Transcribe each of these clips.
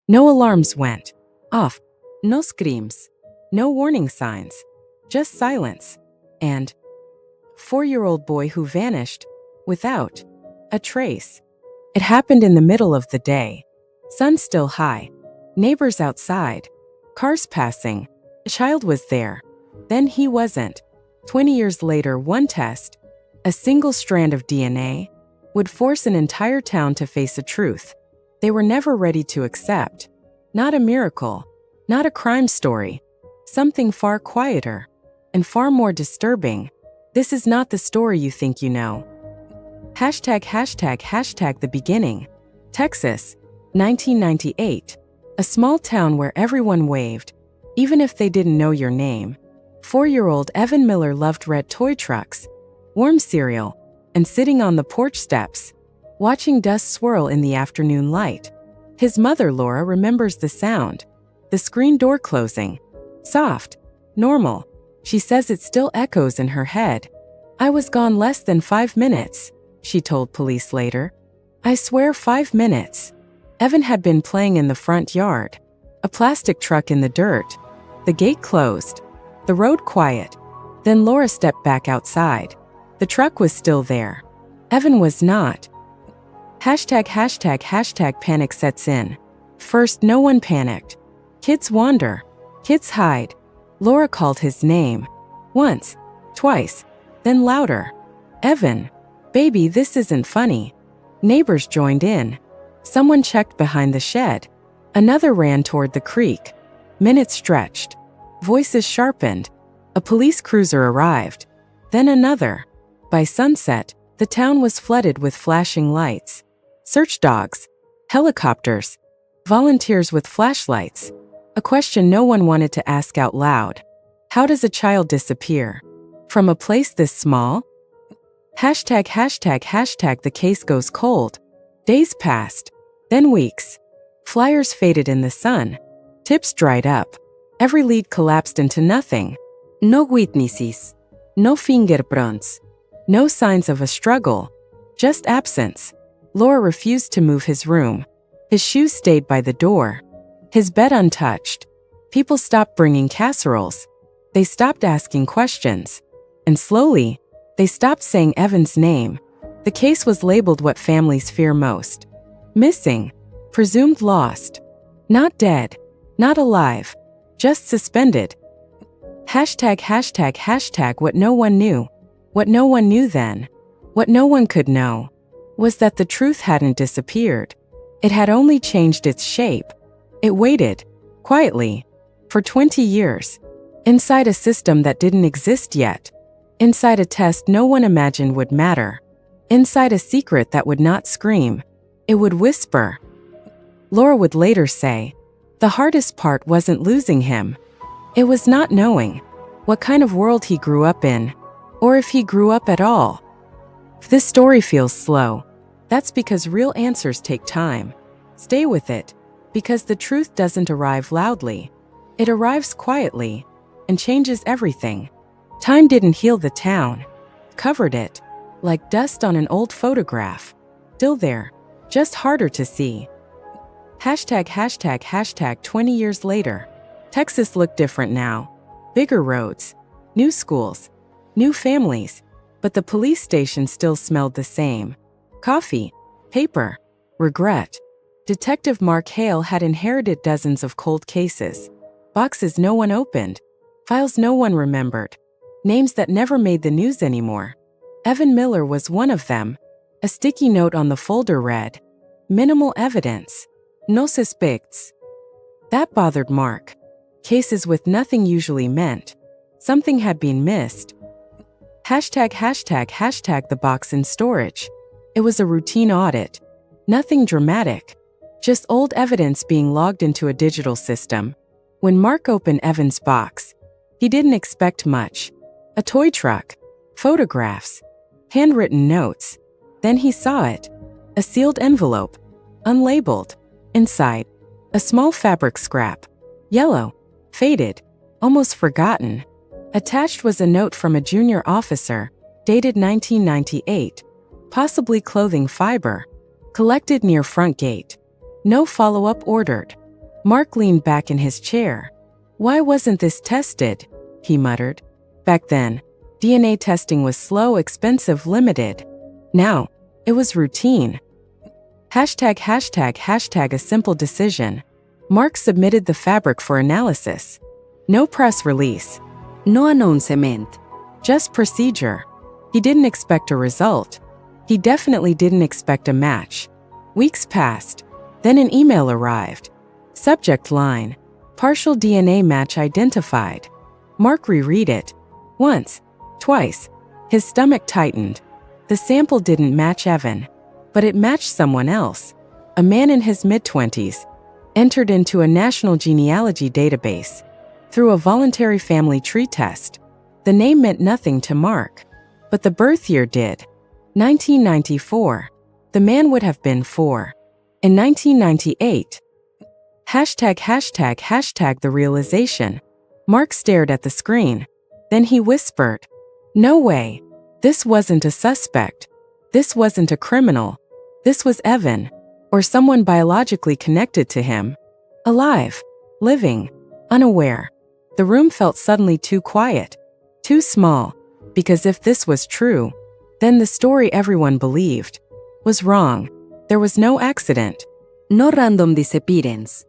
No alarms went off, no screams, no warning signs, just silence. And 4-year-old boy who vanished without a trace. It happened in the middle of the day. Sun still high, neighbors outside, cars passing. A child was there. Then he wasn't. 20 years later, one test, a single strand of DNA, would force an entire town to face a truth they were never ready to accept. Not a miracle, not a crime story, something far quieter and far more disturbing. This is not the story you think you know. ##### The beginning. Texas, 1998. A small town where everyone waved, even if they didn't know your name. 4-year-old Evan Miller loved red toy trucks, warm cereal, and sitting on the porch steps, watching dust swirl in the afternoon light. His mother, Laura, remembers the sound, the screen door closing. Soft, normal. She says it still echoes in her head. "I was gone less than 5 minutes," she told police later. "I swear 5 minutes." Evan had been playing in the front yard. A plastic truck in the dirt. The gate closed. The road quiet. Then Laura stepped back outside. The truck was still there. Evan was not. #### Panic sets in. First, no one panicked. Kids wander. Kids hide. Laura called his name. Once. Twice. Then louder. "Evan. Baby, this isn't funny." Neighbors joined in. Someone checked behind the shed. Another ran toward the creek. Minutes stretched. Voices sharpened. A police cruiser arrived. Then another. By sunset, the town was flooded with flashing lights. Search dogs. Helicopters. Volunteers with flashlights. A question no one wanted to ask out loud. How does a child disappear? From a place this small? #### The case goes cold. Days passed. Then weeks. Flyers faded in the sun. Tips dried up. Every lead collapsed into nothing. No witnesses. No fingerprints. No signs of a struggle. Just absence. Laura refused to move his room. His shoes stayed by the door. His bed untouched. People stopped bringing casseroles. They stopped asking questions. And slowly, they stopped saying Evan's name. The case was labeled what families fear most. Missing. Presumed lost. Not dead. Not alive. Just suspended. #### What no one knew. What no one knew then. What no one could know was that the truth hadn't disappeared. It had only changed its shape. It waited, quietly, for 20 years, inside a system that didn't exist yet, inside a test no one imagined would matter, inside a secret that would not scream, it would whisper. Laura would later say, the hardest part wasn't losing him. It was not knowing what kind of world he grew up in, or if he grew up at all. If this story feels slow, that's because real answers take time. Stay with it, because the truth doesn't arrive loudly. It arrives quietly and changes everything. Time didn't heal the town, covered it, like dust on an old photograph. Still there, just harder to see. #### 20 years later. Texas looked different now. Bigger roads, new schools, new families, but the police station still smelled the same. Coffee, paper, regret. Detective Mark Hale had inherited dozens of cold cases. Boxes no one opened, files no one remembered, names that never made the news anymore. Evan Miller was one of them. A sticky note on the folder read, "Minimal evidence. No suspects." That bothered Mark. Cases with nothing usually meant something had been missed. #### The box in storage. It was a routine audit. Nothing dramatic. Just old evidence being logged into a digital system. When Mark opened Evan's box, he didn't expect much. A toy truck, photographs, handwritten notes. Then he saw it. A sealed envelope, unlabeled. Inside, a small fabric scrap. Yellow, faded, almost forgotten. Attached was a note from a junior officer, dated 1998. Possibly clothing fiber. Collected near front gate. No follow-up ordered. Mark leaned back in his chair. Why wasn't this tested? He muttered. Back then, DNA testing was slow, expensive, limited. Now, it was routine. #### a simple decision. Mark submitted the fabric for analysis. No press release. No announcement. Just procedure. He didn't expect a result. He definitely didn't expect a match. Weeks passed. Then an email arrived. Subject line: partial DNA match identified. Mark reread it. Once, twice. His stomach tightened. The sample didn't match Evan, but it matched someone else. A man in his mid-20s, entered into a national genealogy database. Through a voluntary family tree test. The name meant nothing to Mark, but the birth year did. 1994. The man would have been 4. In 1998. ### the realization. Mark stared at the screen. Then he whispered, "No way. This wasn't a suspect. This wasn't a criminal. This was Evan, or someone biologically connected to him. Alive, living, unaware." The room felt suddenly too quiet, too small, because if this was true, then the story everyone believed was wrong. There was no accident, no random disappearance.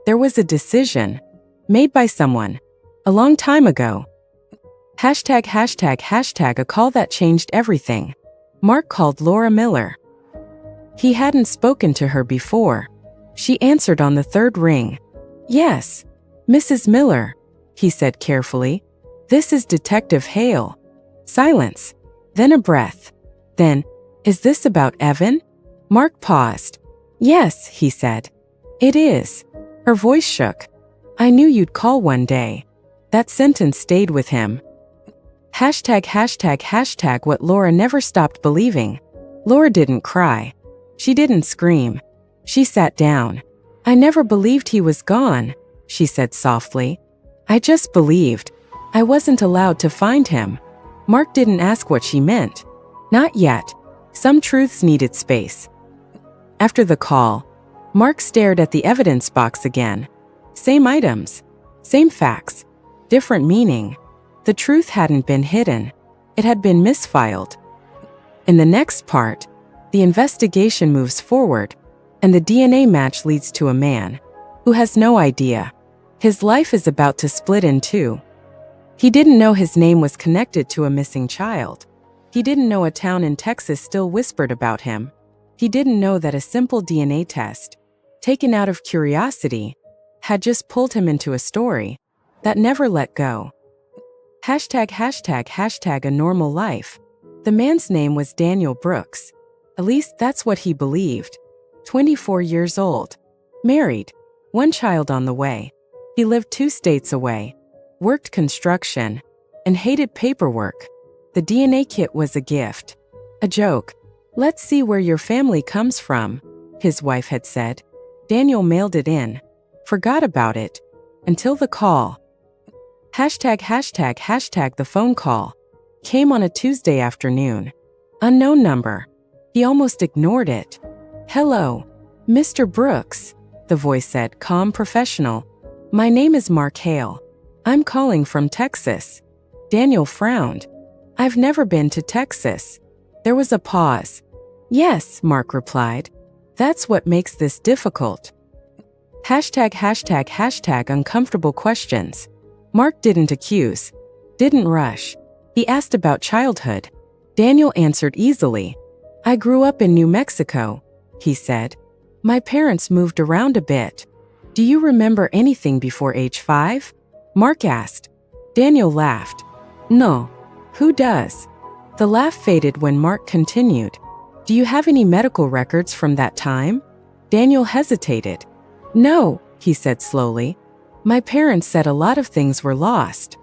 There was a decision, made by someone, a long time ago. #### a call that changed everything. Mark called Laura Miller. He hadn't spoken to her before. She answered on the third ring. "Yes, Mrs. Miller," he said carefully. "This is Detective Hale." Silence. Then a breath. Then, "Is this about Evan?" Mark paused. "Yes," he said. "It is." Her voice shook. "I knew you'd call one day." That sentence stayed with him. #### what Laura never stopped believing. Laura didn't cry. She didn't scream. She sat down. "I never believed he was gone," she said softly. "I just believed. I wasn't allowed to find him." Mark didn't ask what she meant. Not yet. Some truths needed space. After the call, Mark stared at the evidence box again. Same items. Same facts. Different meaning. The truth hadn't been hidden. It had been misfiled. In the next part, the investigation moves forward, and the DNA match leads to a man who has no idea. His life is about to split in two. He didn't know his name was connected to a missing child. He didn't know a town in Texas still whispered about him. He didn't know that a simple DNA test, taken out of curiosity, had just pulled him into a story that never let go. #### a normal life. The man's name was Daniel Brooks. At least that's what he believed. 24 years old. Married. One child on the way. He lived 2 states away. Worked construction. And hated paperwork. The DNA kit was a gift. A joke. "Let's see where your family comes from," his wife had said. Daniel mailed it in. Forgot about it. Until the call. #### the phone call. Came on a Tuesday afternoon. Unknown number. He almost ignored it. "Hello, Mr. Brooks," the voice said, calm, professional. "My name is Mark Hale. I'm calling from Texas." Daniel frowned. "I've never been to Texas." There was a pause. "Yes," Mark replied. "That's what makes this difficult." #### uncomfortable questions. Mark didn't accuse. Didn't rush. He asked about childhood. Daniel answered easily. "I grew up in New Mexico," he said. "My parents moved around a bit." "Do you remember anything before age 5? Mark asked. Daniel laughed. "No. Who does?" The laugh faded when Mark continued. "Do you have any medical records from that time?" Daniel hesitated. "No," he said slowly. "My parents said a lot of things were lost."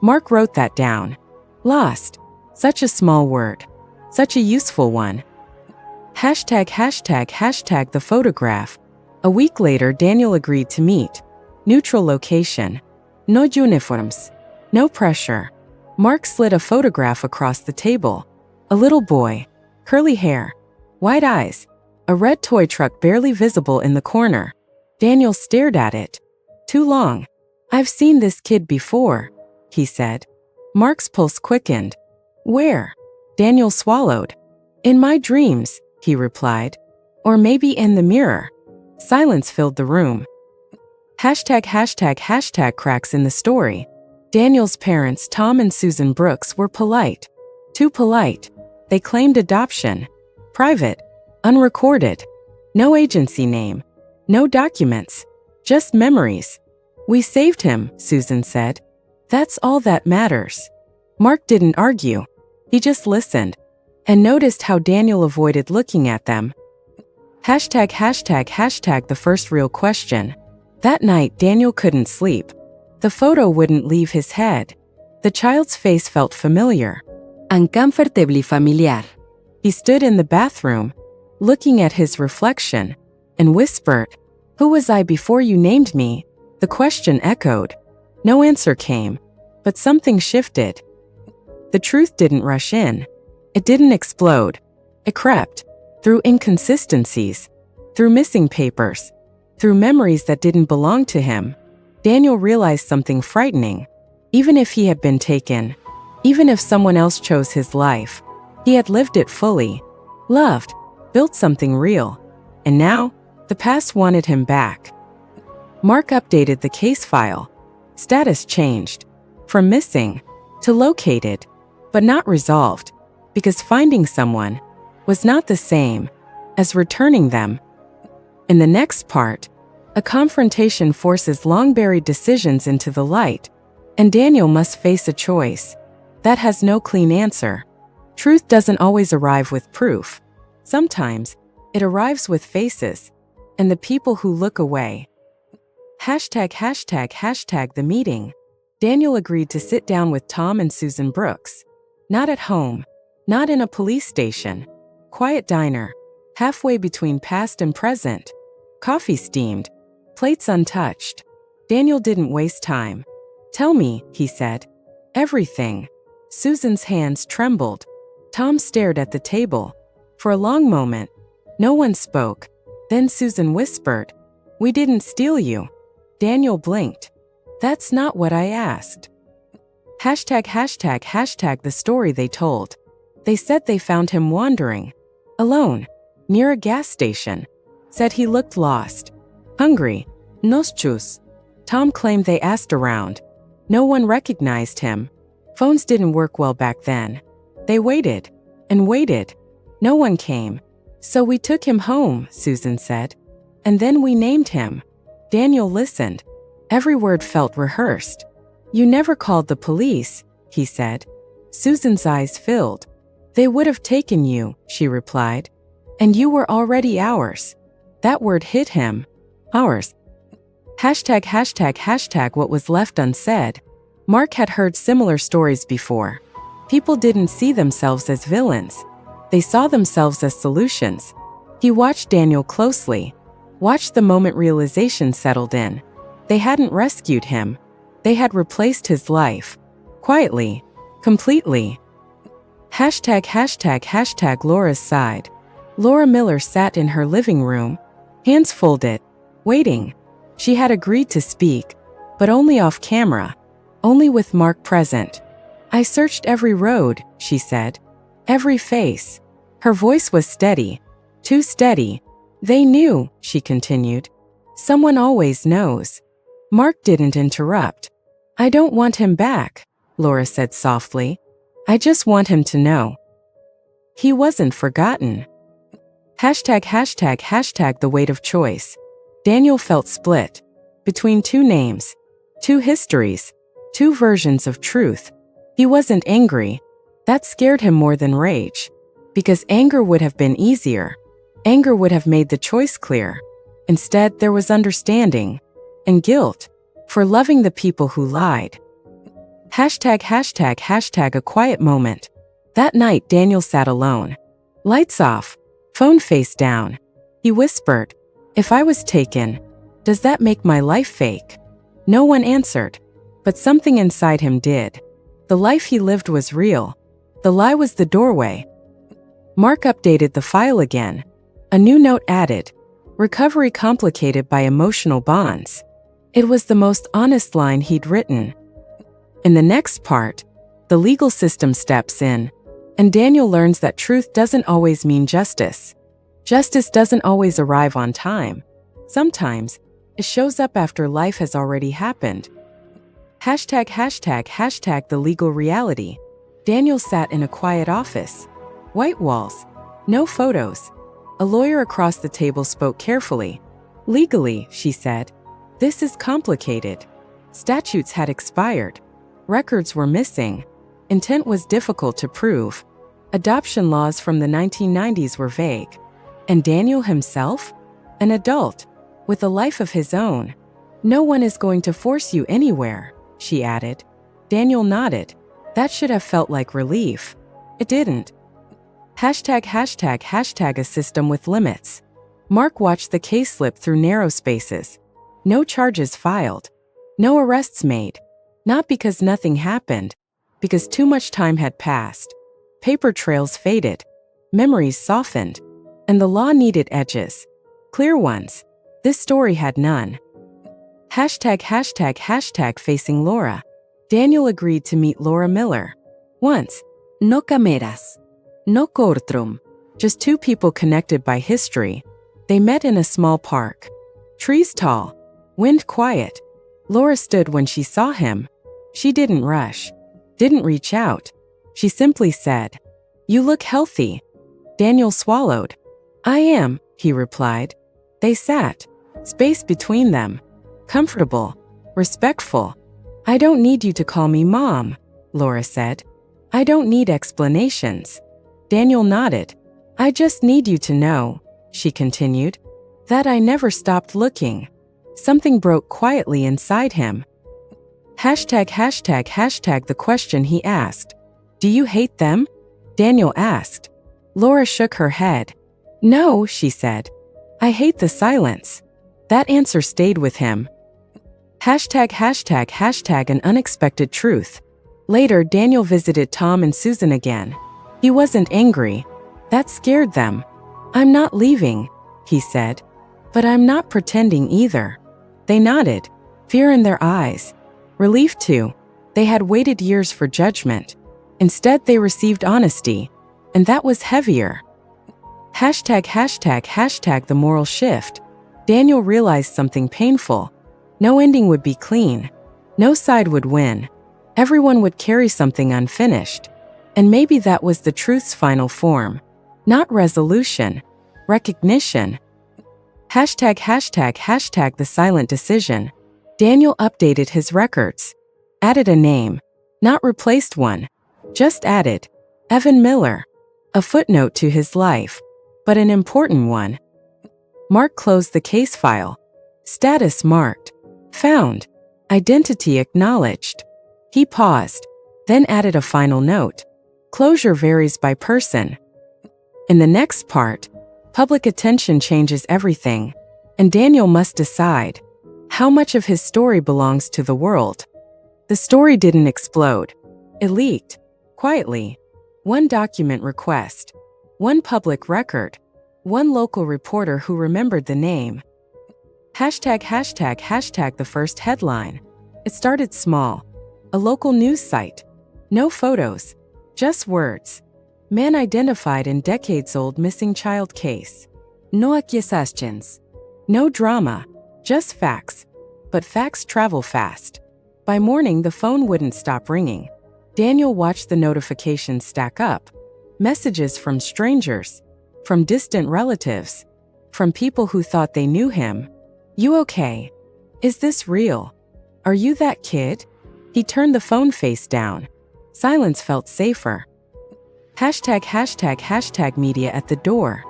Mark wrote that down. Lost. Such a small word. Such a useful one. #### the photograph. A week later, Daniel agreed to meet. Neutral location. No uniforms. No pressure. Mark slid a photograph across the table. A little boy. Curly hair. White eyes. A red toy truck barely visible in the corner. Daniel stared at it. Too long. I've seen this kid before, he said. Mark's pulse quickened. Where? Daniel swallowed. In my dreams, he replied. Or maybe in the mirror. Silence filled the room. #### cracks in the story. Daniel's parents, Tom and Susan Brooks, were polite. Too polite. They claimed adoption. Private. Unrecorded. No agency name. No documents. Just memories. We saved him, Susan said. That's all that matters. Mark didn't argue. He just listened. And noticed how Daniel avoided looking at them. #### the first real question. That night, Daniel couldn't sleep. The photo wouldn't leave his head. The child's face felt familiar. Uncomfortably familiar. He stood in the bathroom, looking at his reflection, and whispered, "Who was I before you named me?" The question echoed. No answer came, but something shifted. The truth didn't rush in. It didn't explode. It crept, through inconsistencies, through missing papers, through memories that didn't belong to him. Daniel realized something frightening. Even if he had been taken, even if someone else chose his life, he had lived it fully, loved, built something real. And now, the past wanted him back. Mark updated the case file. Status changed. From missing to located, but not resolved, because finding someone was not the same as returning them. In the next part, a confrontation forces long-buried decisions into the light, and Daniel must face a choice that has no clean answer. Truth doesn't always arrive with proof. Sometimes, it arrives with faces, and the people who look away. #### the meeting. Daniel agreed to sit down with Tom and Susan Brooks. Not at home, not in a police station. Quiet diner, halfway between past and present. Coffee steamed, plates untouched. Daniel didn't waste time. "Tell me," he said. "Everything." Susan's hands trembled. Tom stared at the table. For a long moment, no one spoke. Then Susan whispered, "We didn't steal you." Daniel blinked. "That's not what I asked." #### the story they told. They said they found him wandering, alone, near a gas station. Said he looked lost, hungry. Nos chus. Tom claimed they asked around. No one recognized him. Phones didn't work well back then. They waited and waited. No one came. So we took him home, Susan said. And then we named him. Daniel listened. Every word felt rehearsed. "You never called the police," he said. Susan's eyes filled. "They would have taken you," she replied. "And you were already ours." That word hit him. Ours. #### what was left unsaid. Mark had heard similar stories before. People didn't see themselves as villains. They saw themselves as solutions. He watched Daniel closely. Watched the moment realization settled in. They hadn't rescued him. They had replaced his life. Quietly. Completely. #### Laura's side. Laura Miller sat in her living room, hands folded, waiting. She had agreed to speak, but only off camera. Only with Mark present. "I searched every road," she said. "Every face." Her voice was steady. Too steady. "They knew," she continued. "Someone always knows." Mark didn't interrupt. "I don't want him back," Laura said softly. "I just want him to know he wasn't forgotten." #### the weight of choice. Daniel felt split. Between two names. Two histories. Two versions of truth. He wasn't angry. That scared him more than rage. Because anger would have been easier. Anger would have made the choice clear. Instead, there was understanding. And guilt. For loving the people who lied. ###. A quiet moment. That night, Daniel sat alone. Lights off. Phone face down. He whispered, "If I was taken, does that make my life fake?" No one answered. But something inside him did. The life he lived was real. The lie was the doorway. Mark updated the file again. A new note added. Recovery complicated by emotional bonds. It was the most honest line he'd written. In the next part, the legal system steps in, and Daniel learns that truth doesn't always mean justice. Justice doesn't always arrive on time. Sometimes, it shows up after life has already happened. #### the legal reality. Daniel sat in a quiet office. White walls. No photos. A lawyer across the table spoke carefully. Legally, she said, this is complicated. Statutes had expired. Records were missing. Intent was difficult to prove. Adoption laws from the 1990s were vague. And Daniel himself? An adult, with a life of his own. No one is going to force you anywhere, she added. Daniel nodded. That should have felt like relief. It didn't. #### a system with limits. Mark watched the case slip through narrow spaces. No charges filed. No arrests made. Not because nothing happened, because too much time had passed. Paper trails faded. Memories softened. And the law needed edges. Clear ones. This story had none. #### facing Laura. Daniel agreed to meet Laura Miller. Once. No cameras. No courtroom. Just two people connected by history. They met in a small park. Trees tall. Wind quiet. Laura stood when she saw him. She didn't rush. Didn't reach out. She simply said, "You look healthy." Daniel swallowed. "I am," he replied. They sat. Space between them. Comfortable. Respectful. "I don't need you to call me Mom," Laura said. "I don't need explanations." Daniel nodded. "I just need you to know," she continued, "that I never stopped looking." Something broke quietly inside him. #### the question he asked. "Do you hate them?" Daniel asked. Laura shook her head. "No," she said. "I hate the silence." That answer stayed with him. #### an unexpected truth. Later, Daniel visited Tom and Susan again. He wasn't angry. That scared them. "I'm not leaving," he said. "But I'm not pretending either." They nodded, fear in their eyes. Relief too. They had waited years for judgment. Instead, they received honesty. And that was heavier. #### the moral shift. Daniel realized something painful. No ending would be clean. No side would win. Everyone would carry something unfinished. And maybe that was the truth's final form. Not resolution. Recognition. #### the silent decision. Daniel updated his records. Added a name. Not replaced one. Just added. Evan Miller. A footnote to his life. But an important one. Mark closed the case file. Status marked. Found. Identity acknowledged. He paused. Then added a final note. Closure varies by person. In the next part, public attention changes everything. And Daniel must decide how much of his story belongs to the world. The story didn't explode. It leaked. Quietly. One document request. One public record. One local reporter who remembered the name. #### the first headline. It started small. A local news site. No photos. Just words. Man identified in decades-old missing child case. No accusations. No drama. Just facts. But facts travel fast. By morning, the phone wouldn't stop ringing. Daniel watched the notifications stack up. Messages from strangers. From distant relatives. From people who thought they knew him. "You okay? Is this real? Are you that kid?" He turned the phone face down. Silence felt safer. #### media at the door.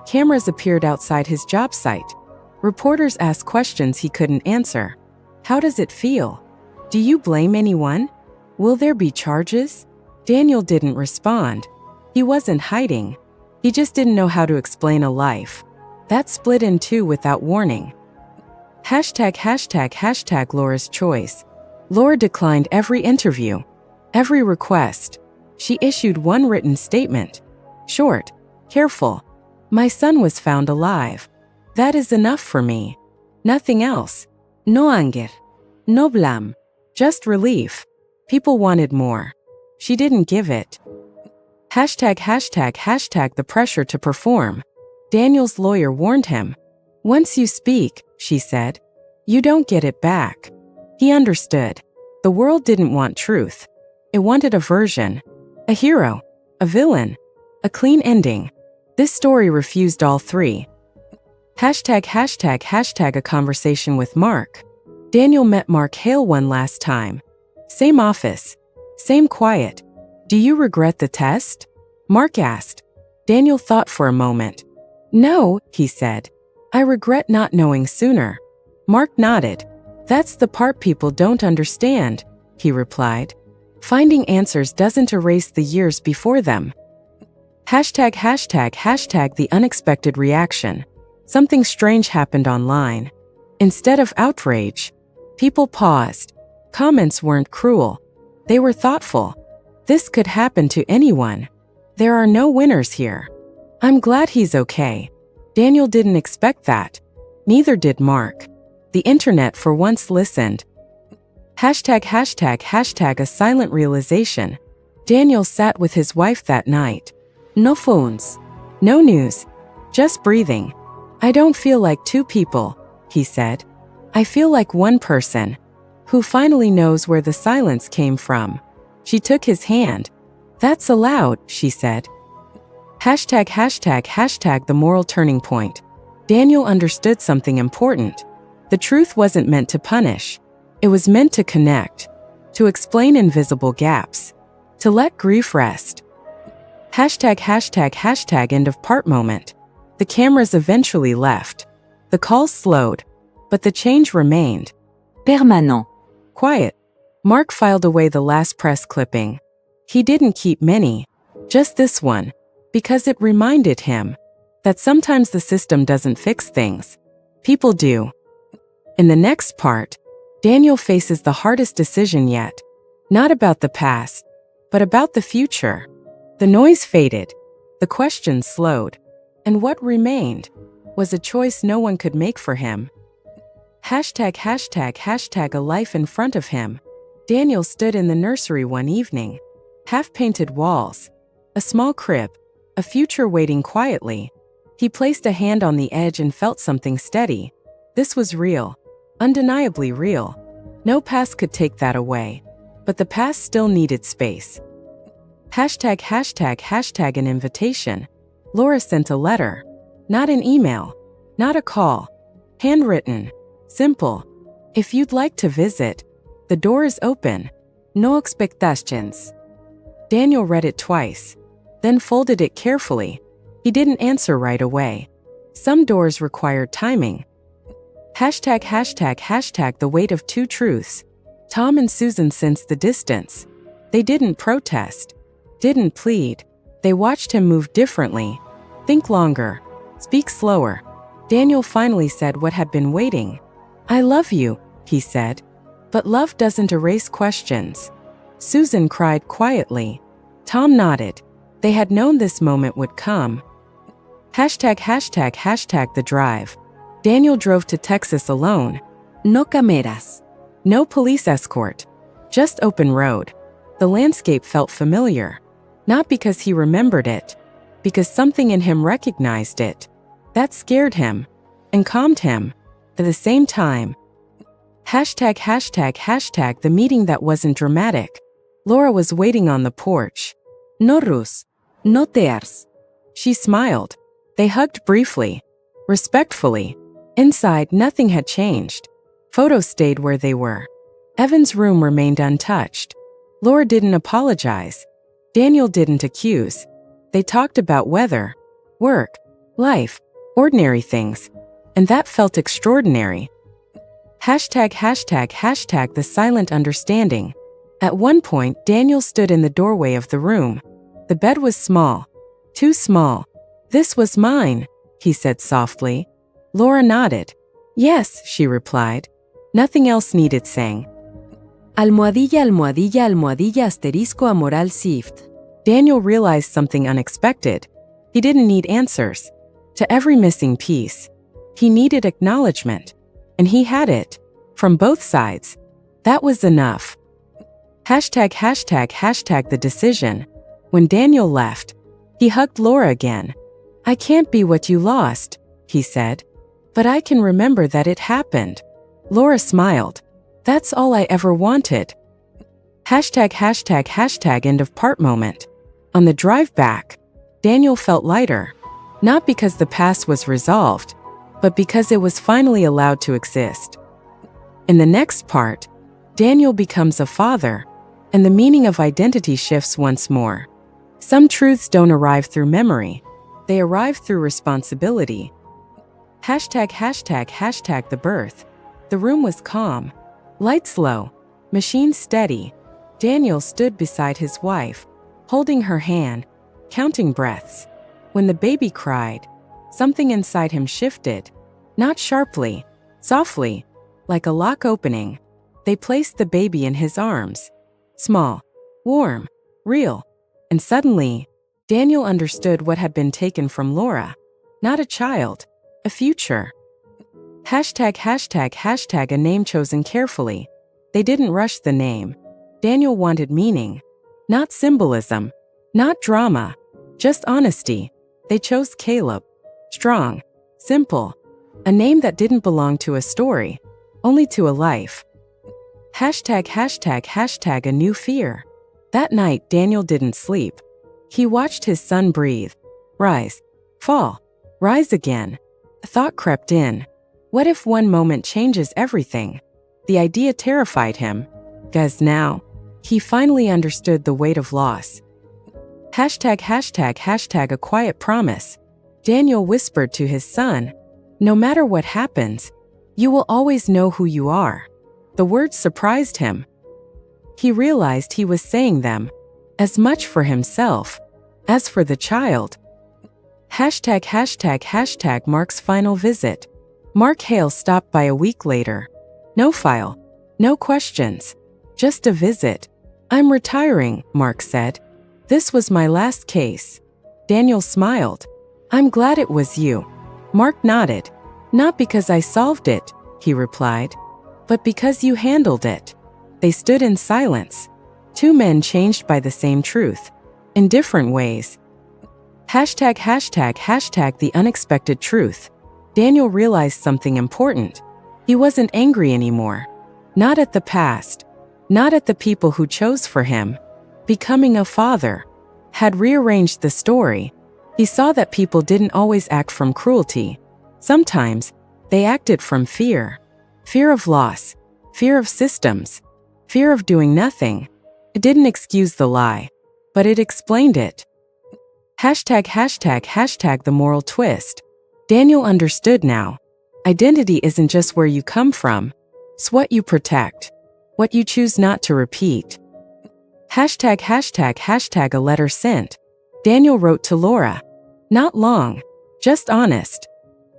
Cameras appeared outside his job site. Reporters asked questions he couldn't answer. How does it feel? Do you blame anyone? Will there be charges? Daniel didn't respond. He wasn't hiding. He just didn't know how to explain a life that split in two without warning. #### Laura's choice. Laura declined every interview, every request. She issued one written statement. Short, careful. "My son was found alive. That is enough for me. Nothing else. No anger. No blame. Just relief. People wanted more. She didn't give it. ##### the pressure to perform. Daniel's lawyer warned him. Once you speak, she said, you don't get it back. He understood. The world didn't want truth. It wanted a version. A hero. A villain. A clean ending. This story refused all three. #### a conversation with Mark. Daniel met Mark Hale one last time. Same office. Same quiet. Do you regret the test? Mark asked. Daniel thought for a moment. No, he said. I regret not knowing sooner. Mark nodded. That's the part people don't understand, he replied. Finding answers doesn't erase the years before them. #### the unexpected reaction. Something strange happened online. Instead of outrage, people paused. Comments weren't cruel. They were thoughtful. This could happen to anyone. There are no winners here. I'm glad he's okay. Daniel didn't expect that. Neither did Mark. The internet for once listened. #### a silent realization. Daniel sat with his wife that night. No phones. No news. Just breathing. I don't feel like two people, he said. I feel like one person who finally knows where the silence came from. She took his hand. That's allowed, she said. #### the moral turning point. Daniel understood something important. The truth wasn't meant to punish. It was meant to connect, to explain invisible gaps, to let grief rest. #### end of part moment. The cameras eventually left. The calls slowed, but the change remained. Permanent. Quiet. Mark filed away the last press clipping. He didn't keep many, just this one, because it reminded him that sometimes the system doesn't fix things. People do. In the next part, Daniel faces the hardest decision yet. Not about the past, but about the future. The noise faded. The questions slowed. And what remained was a choice no one could make for him. #### a life in front of him. Daniel stood in the nursery one evening. Half-painted walls. A small crib. A future waiting quietly. He placed a hand on the edge and felt something steady. This was real. Undeniably real. No past could take that away. But the past still needed space. #### an invitation. Laura sent a letter. Not an email. Not a call. Handwritten. Simple. If you'd like to visit, the door is open. No expectations. Daniel read it twice, then folded it carefully. He didn't answer right away. Some doors required timing. #### the weight of two truths. Tom and Susan sensed the distance. They didn't protest. Didn't plead. They watched him move differently. Think longer. Speak slower. Daniel finally said what had been waiting. I love you, he said. But love doesn't erase questions. Susan cried quietly. Tom nodded. They had known this moment would come. #### the drive. Daniel drove to Texas alone. No cameras. No police escort. Just open road. The landscape felt familiar. Not because he remembered it, because something in him recognized it. That scared him and calmed him at the same time. #### the meeting that wasn't dramatic. Laura was waiting on the porch. No rus. No tears. She smiled. They hugged briefly, respectfully. Inside, nothing had changed. Photos stayed where they were. Evan's room remained untouched. Laura didn't apologize. Daniel didn't accuse. They talked about weather, work, life, ordinary things. And that felt extraordinary. #### the silent understanding. At one point, Daniel stood in the doorway of the room. The bed was small. Too small. This was mine, he said softly. Laura nodded. Yes, she replied. Nothing else needed saying. Almohadilla, almohadilla, almohadilla, asterisco, amoral, sift. Daniel realized something unexpected. He didn't need answers to every missing piece. He needed acknowledgement. And he had it. From both sides. That was enough. ##### the decision. When Daniel left, he hugged Laura again. I can't be what you lost, he said. But I can remember that it happened. Laura smiled. That's all I ever wanted. #### end of part moment. On the drive back, Daniel felt lighter. Not because the past was resolved, but because it was finally allowed to exist. In the next part, Daniel becomes a father, and the meaning of identity shifts once more. Some truths don't arrive through memory. They arrive through responsibility. #### the birth. The room was calm. Lights low. Machine steady. Daniel stood beside his wife, holding her hand, counting breaths. When the baby cried, something inside him shifted. Not sharply, softly, like a lock opening. They placed the baby in his arms. Small, warm, real. And suddenly, Daniel understood what had been taken from Laura. Not a child, a future. #### a name chosen carefully. They didn't rush the name. Daniel wanted meaning. Not symbolism. Not drama. Just honesty. They chose Caleb. Strong. Simple. A name that didn't belong to a story, only to a life. #### a new fear. That night, Daniel didn't sleep. He watched his son breathe. Rise. Fall. Rise again. A thought crept in. What if one moment changes everything? The idea terrified him. Because now, he finally understood the weight of loss. #### a quiet promise. Daniel whispered to his son, no matter what happens, you will always know who you are. The words surprised him. He realized he was saying them, as much for himself, as for the child. #### Mark's final visit. Mark Hale stopped by a week later. No file. No questions. Just a visit. I'm retiring, Mark said. This was my last case. Daniel smiled. I'm glad it was you. Mark nodded. Not because I solved it, he replied, but because you handled it. They stood in silence. Two men changed by the same truth, in different ways. #### the unexpected truth. Daniel realized something important. He wasn't angry anymore. Not at the past. Not at the people who chose for him. Becoming a father had rearranged the story. He saw that people didn't always act from cruelty. Sometimes, they acted from fear. Fear of loss. Fear of systems. Fear of doing nothing. It didn't excuse the lie, but it explained it. #### the moral twist. Daniel understood now. Identity isn't just where you come from. It's what you protect. What you choose not to repeat. #### a letter sent. Daniel wrote to Laura. Not long, just honest.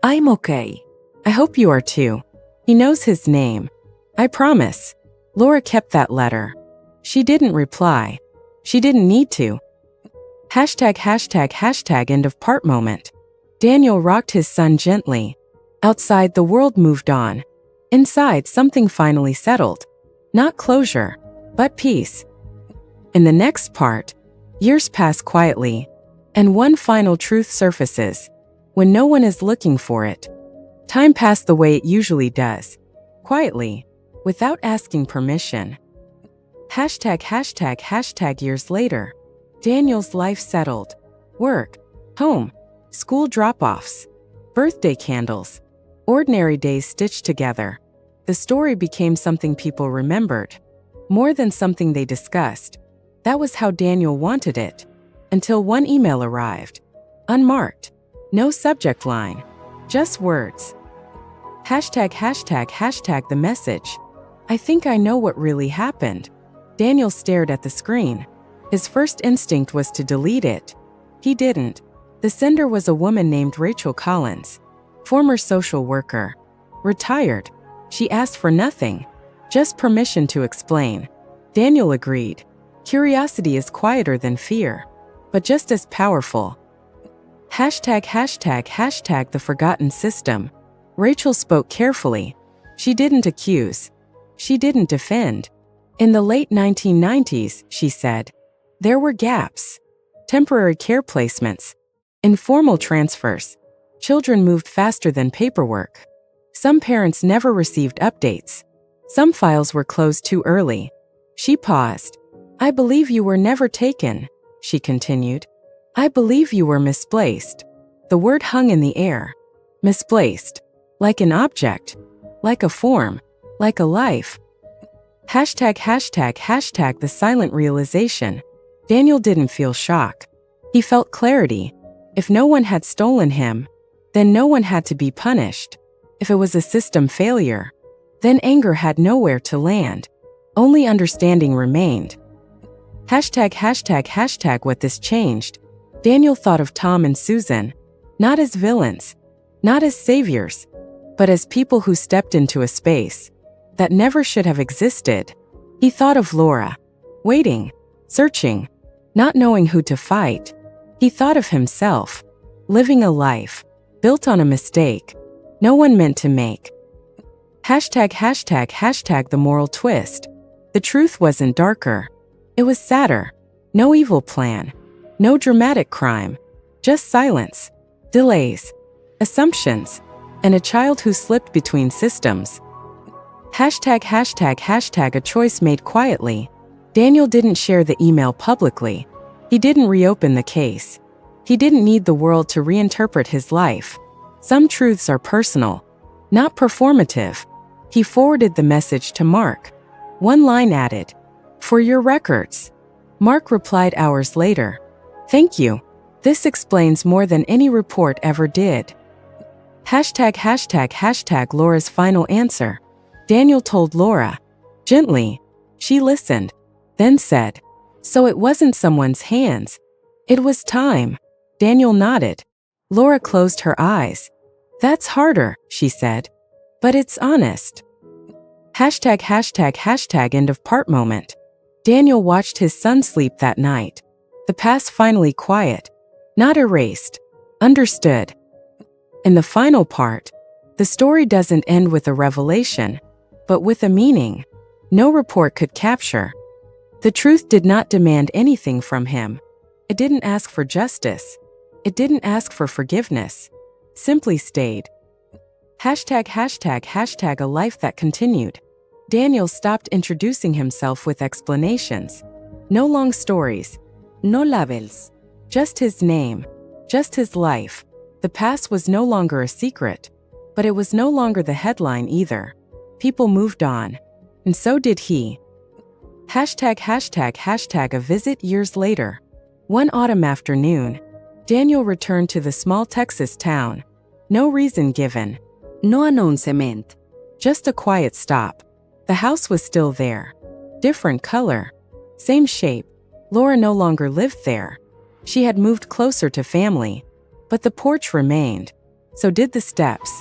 I'm okay. I hope you are too. He knows his name. I promise. Laura kept that letter. She didn't reply. She didn't need to. #### end of part moment. Daniel rocked his son gently. Outside, the world moved on. Inside, something finally settled. Not closure, but peace. In the next part, years pass quietly, and one final truth surfaces, when no one is looking for it. Time passed the way it usually does, quietly, without asking permission. #### years later, Daniel's life settled. Work, home, school drop-offs, birthday candles, ordinary days stitched together. The story became something people remembered, more than something they discussed. That was how Daniel wanted it, until one email arrived. Unmarked. No subject line. Just words. #### the message. I think I know what really happened. Daniel stared at the screen. His first instinct was to delete it. He didn't. The sender was a woman named Rachel Collins, former social worker. Retired. She asked for nothing, just permission to explain. Daniel agreed. Curiosity is quieter than fear, but just as powerful. #### the forgotten system. Rachel spoke carefully. She didn't accuse. She didn't defend. In the late 1990s, she said, there were gaps. Temporary care placements. Informal transfers. Children moved faster than paperwork. Some parents never received updates. Some files were closed too early. She paused. I believe you were never taken, she continued. I believe you were misplaced. The word hung in the air. Misplaced. Like an object. Like a form. Like a life. ####, the silent realization. Daniel didn't feel shock. He felt clarity. If no one had stolen him, then no one had to be punished. If it was a system failure, then anger had nowhere to land. Only understanding remained. ###, what this changed. Daniel thought of Tom and Susan, not as villains, not as saviors, but as people who stepped into a space that never should have existed. He thought of Laura, waiting, searching, not knowing who to fight. He thought of himself, living a life built on a mistake no one meant to make. ###, the moral twist. The truth wasn't darker. It was sadder. No evil plan. No dramatic crime. Just silence. Delays. Assumptions. And a child who slipped between systems. ###, a choice made quietly. Daniel didn't share the email publicly. He didn't reopen the case. He didn't need the world to reinterpret his life. Some truths are personal, not performative. He forwarded the message to Mark. One line added, "For your records." Mark replied hours later, "Thank you. This explains more than any report ever did." ###, Laura's final answer. Daniel told Laura. Gently. She listened, then said, "So it wasn't someone's hands. It was time." Daniel nodded. Laura closed her eyes. "That's harder," she said. "But it's honest." ###, end of part moment. Daniel watched his son sleep that night. The past finally quiet. Not erased. Understood. In the final part, the story doesn't end with a revelation, but with a meaning no report could capture. The truth did not demand anything from him. It didn't ask for justice. It didn't ask for forgiveness. Simply stayed. ###, a life that continued. Daniel stopped introducing himself with explanations. No long stories. No labels. Just his name. Just his life. The past was no longer a secret. But it was no longer the headline either. People moved on. And so did he. ###, a visit years later. One autumn afternoon, Daniel returned to the small Texas town. No reason given. No announcement. Just a quiet stop. The house was still there. Different color. Same shape. Laura no longer lived there. She had moved closer to family. But the porch remained. So did the steps.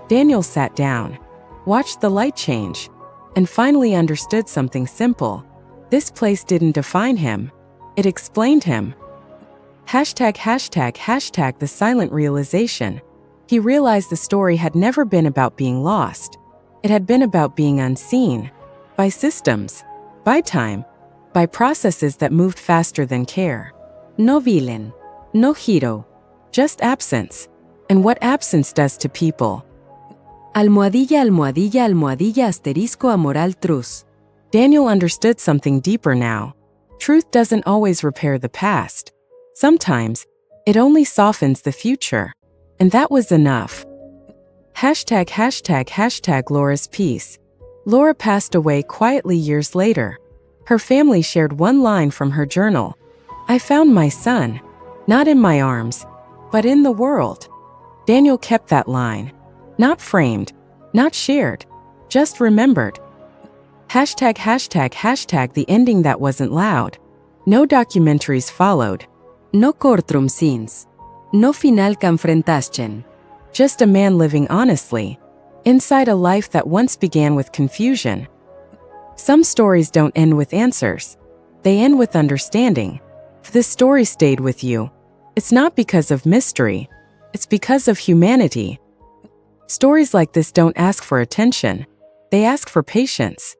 Daniel sat down, watched the light change, and finally understood something simple. This place didn't define him. It explained him. ###, the silent realization. He realized the story had never been about being lost. It had been about being unseen. By systems. By time. By processes that moved faster than care. No villain. No hero. Just absence. And what absence does to people. ***** amoral truth. Daniel understood something deeper now. Truth doesn't always repair the past. Sometimes, it only softens the future. And that was enough. ###, Laura's peace. Laura passed away quietly years later. Her family shared one line from her journal. I found my son, not in my arms, but in the world. Daniel kept that line. Not framed, not shared, just remembered. ###, the ending that wasn't loud. No documentaries followed. No courtroom scenes. No final confrontation. Just a man living honestly, inside a life that once began with confusion. Some stories don't end with answers. They end with understanding. If this story stayed with you, it's not because of mystery. It's because of humanity. Stories like this don't ask for attention. They ask for patience.